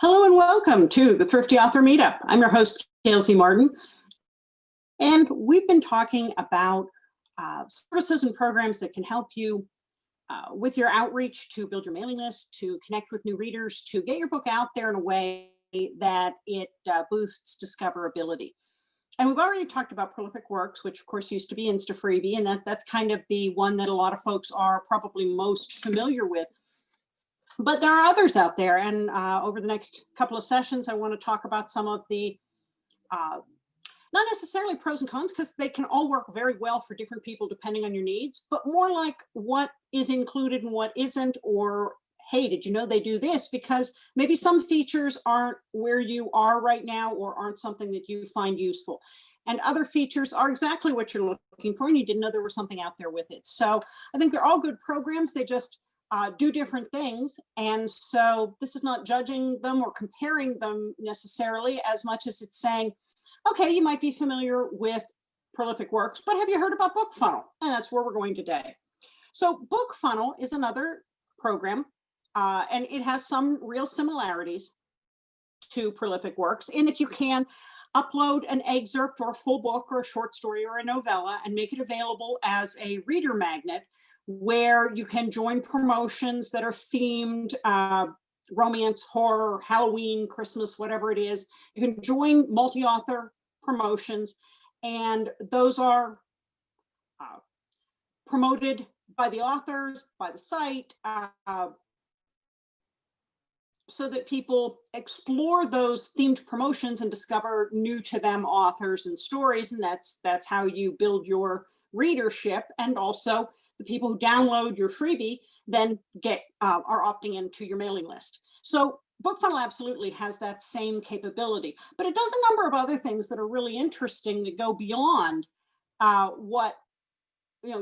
Hello and welcome to the Thrifty Author Meetup. I'm your host, Gail Z. And we've been talking about services and programs that can help you with your outreach to build your mailing list, to connect with new readers, to get your book out there in a way that it boosts discoverability. And we've already talked about Prolific Works, which of course used to be InstaFreebie, and that's kind of the one that a lot of folks are probably most familiar with. But there are others out there, and over the next couple of sessions, I want to talk about some of the, not necessarily pros and cons, because they can all work very well for different people depending on your needs, but more like what is included and what isn't, or hey, did you know they do this? Because maybe some features aren't where you are right now or aren't something that you find useful. And other features are exactly what you're looking for, and you didn't know there was something out there with it. So I think they're all good programs. They just do different things. And so this is not judging them or comparing them necessarily as much as it's saying, okay, you might be familiar with Prolific Works, but have you heard about BookFunnel? And that's where we're going today. So BookFunnel is another program, and it has some real similarities to Prolific Works in that you can upload an excerpt or a full book or a short story or a novella and make it available as a reader magnet, where you can join promotions that are themed, romance, horror, Halloween, Christmas, whatever it is. You can join multi-author promotions, and those are promoted by the authors, by the site, so that people explore those themed promotions and discover new to them authors and stories. And that's how you build your readership. And also the people who download your freebie then are opting into your mailing list. So BookFunnel absolutely has that same capability, but it does a number of other things that are really interesting that go beyond what,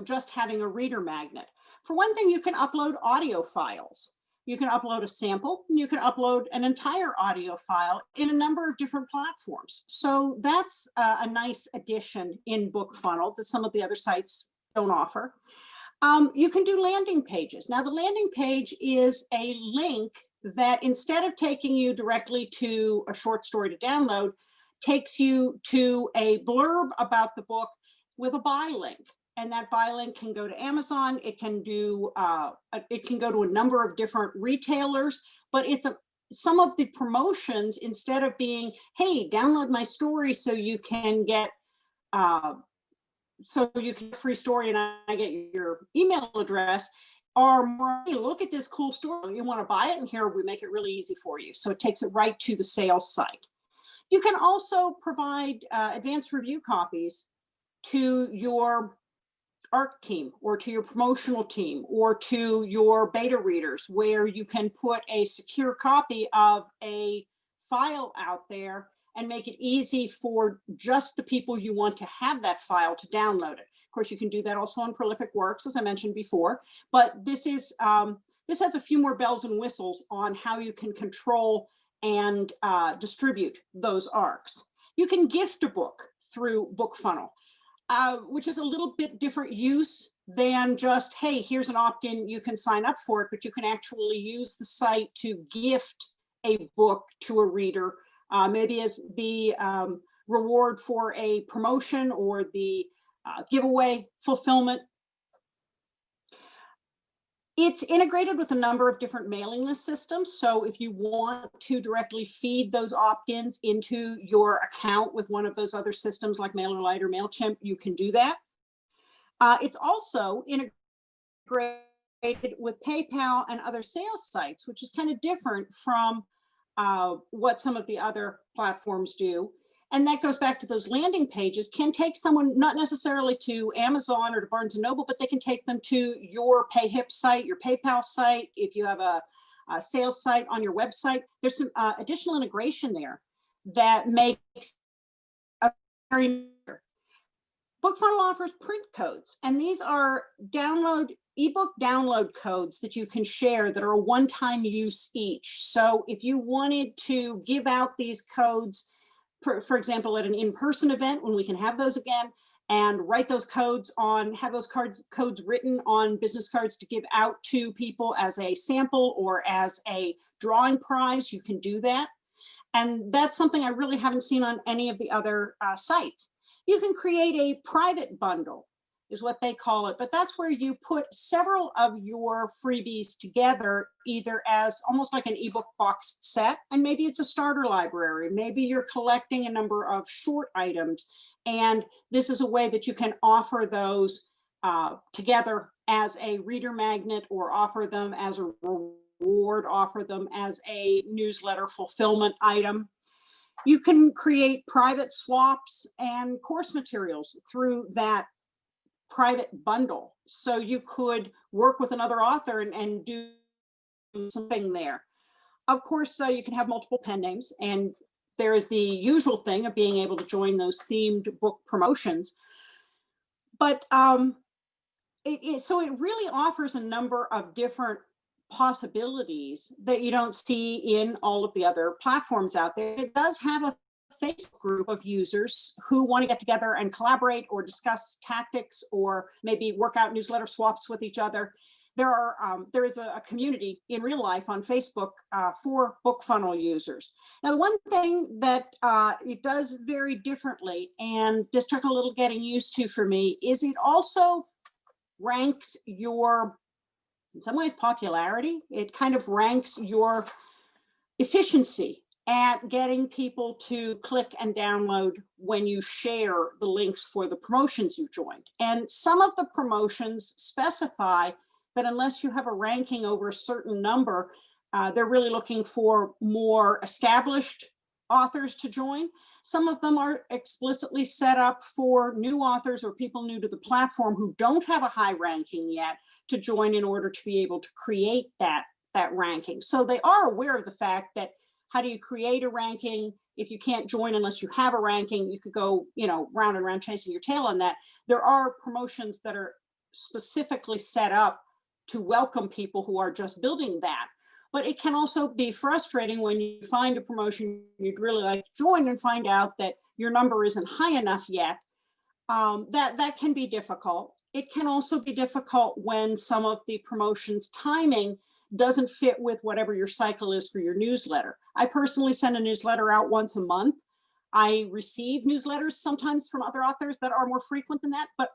just having a reader magnet. For one thing, you can upload audio files. You can upload a sample, you can upload an entire audio file in a number of different platforms. So that's a nice addition in BookFunnel that some of the other sites don't offer. You can do landing pages. Now, the landing page is a link that, instead of taking you directly to a short story to download, takes you to a blurb about the book with a buy link. And that buy link can go to Amazon. It can do. It can go to a number of different retailers. But some of the promotions, instead of being, "Hey, download my story so you can get a free story and I get your email address," are more, "Hey, look at this cool story. You want to buy it? And here we make it really easy for you." So it takes it right to the sales site. You can also provide advanced review copies to your ARC team or to your promotional team or to your beta readers, where you can put a secure copy of a file out there and make it easy for just the people you want to have that file to download it. Of course, you can do that also on Prolific Works, as I mentioned before, but this has a few more bells and whistles on how you can control and distribute those ARCs. You can gift a book through BookFunnel, which is a little bit different use than just, "Hey, here's an opt-in, you can sign up for it," but you can actually use the site to gift a book to a reader, maybe as the reward for a promotion or the giveaway fulfillment. It's integrated with a number of different mailing list systems. So if you want to directly feed those opt-ins into your account with one of those other systems like MailerLite or MailChimp, you can do that. It's also integrated with PayPal and other sales sites, which is kind of different from what some of the other platforms do. And that goes back to those landing pages, can take someone not necessarily to Amazon or to Barnes & Noble, but they can take them to your PayHip site, your PayPal site. If you have a sales site on your website, there's some additional integration there that makes a very. BookFunnel offers print codes, and these are ebook download codes that you can share that are a one-time use each. So if you wanted to give out these codes, for example, at an in-person event when we can have those again, and write those codes on, have those codes written on business cards to give out to people as a sample or as a drawing prize. You can do that. And that's something I really haven't seen on any of the other sites. You can create a private bundle, is what they call it, but that's where you put several of your freebies together, either as almost like an ebook boxed set, and maybe it's a starter library, maybe you're collecting a number of short items, and this is a way that you can offer those together as a reader magnet, or offer them as a reward, offer them as a newsletter fulfillment item. You can create private swaps and course materials through that private bundle. So you could work with another author and do something there. Of course, you can have multiple pen names, and there is the usual thing of being able to join those themed book promotions. But so it really offers a number of different possibilities that you don't see in all of the other platforms out there. It does have a Facebook group of users who want to get together and collaborate or discuss tactics, or maybe work out newsletter swaps with each other. There is a community in real life on Facebook for BookFunnel users. Now, the one thing that it does very differently, and this took a little getting used to for me, is it also ranks your, in some ways, popularity. It kind of ranks your efficiency at getting people to click and download when you share the links for the promotions you've joined. And some of the promotions specify that unless you have a ranking over a certain number, they're really looking for more established authors to join. Some of them are explicitly set up for new authors or people new to the platform who don't have a high ranking yet to join in order to be able to create that ranking. So they are aware of the fact that, how do you create a ranking? If you can't join unless you have a ranking, you could go, round and round chasing your tail on that. There are promotions that are specifically set up to welcome people who are just building that. But it can also be frustrating when you find a promotion you'd really like to join and find out that your number isn't high enough yet. That can be difficult. It can also be difficult when some of the promotions timing doesn't fit with whatever your cycle is for your newsletter. I personally send a newsletter out once a month. I receive newsletters sometimes from other authors that are more frequent than that, but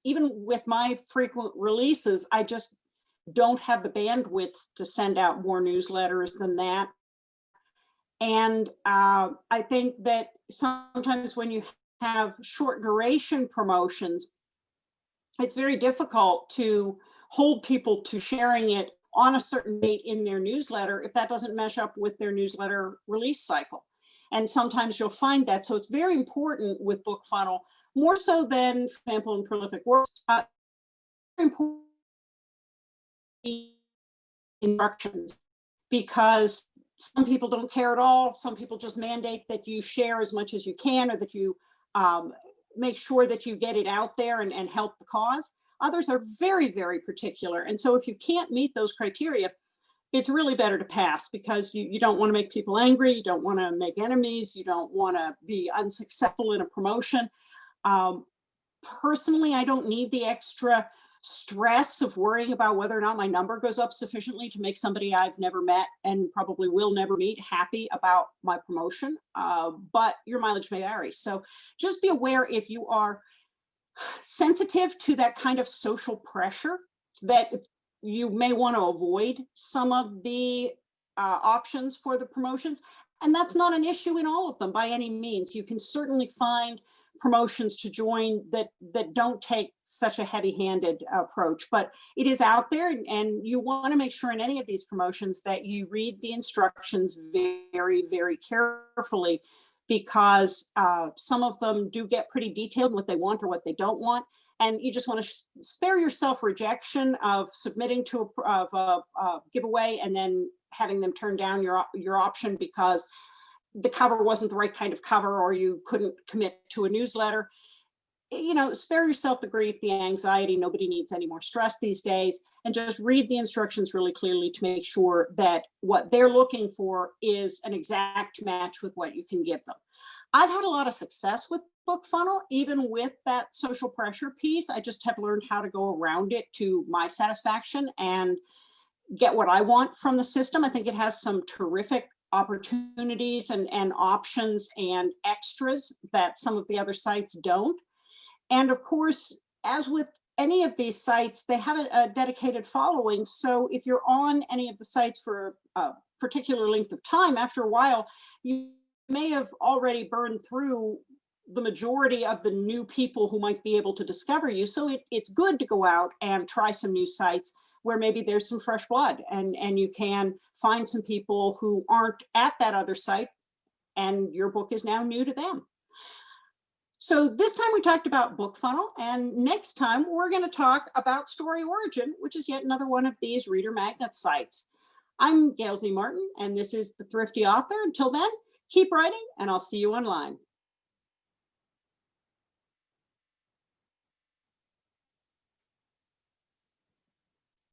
even with my frequent releases, I just don't have the bandwidth to send out more newsletters than that. And I think that sometimes when you have short duration promotions, it's very difficult to hold people to sharing it on a certain date in their newsletter if that doesn't mesh up with their newsletter release cycle. And sometimes you'll find that. So it's very important with BookFunnel, more so than, for example, in Prolific Works, important instructions, because some people don't care at all. Some people just mandate that you share as much as you can, or that you make sure that you get it out there and help the cause. Others are very, very particular. And so if you can't meet those criteria, it's really better to pass, because you don't want to make people angry. You don't want to make enemies. You don't want to be unsuccessful in a promotion. Personally, I don't need the extra stress of worrying about whether or not my number goes up sufficiently to make somebody I've never met and probably will never meet happy about my promotion. But your mileage may vary. So just be aware, if you are sensitive to that kind of social pressure, that you may want to avoid some of the options for the promotions. And that's not an issue in all of them by any means. You can certainly find promotions to join that don't take such a heavy-handed approach, but it is out there, and you want to make sure in any of these promotions that you read the instructions very, very carefully, because some of them do get pretty detailed, what they want or what they don't want. And you just want to spare yourself rejection of submitting to a giveaway and then having them turn down your option because the cover wasn't the right kind of cover, or you couldn't commit to a newsletter. Spare yourself the grief, the anxiety. Nobody needs any more stress these days, and just read the instructions really clearly to make sure that what they're looking for is an exact match with what you can give them. I've had a lot of success with BookFunnel, even with that social pressure piece. I just have learned how to go around it to my satisfaction and get what I want from the system. I think it has some terrific opportunities and options and extras that some of the other sites don't. And of course, as with any of these sites, they have a dedicated following. So if you're on any of the sites for a particular length of time, after a while, you may have already burned through the majority of the new people who might be able to discover you. So it's good to go out and try some new sites where maybe there's some fresh blood, and you can find some people who aren't at that other site and your book is now new to them. So this time we talked about BookFunnel, and next time we're going to talk about Story Origin, which is yet another one of these reader magnet sites. I'm Gail Z. Martin, and this is the Thrifty Author. Until then, keep writing, and I'll see you online.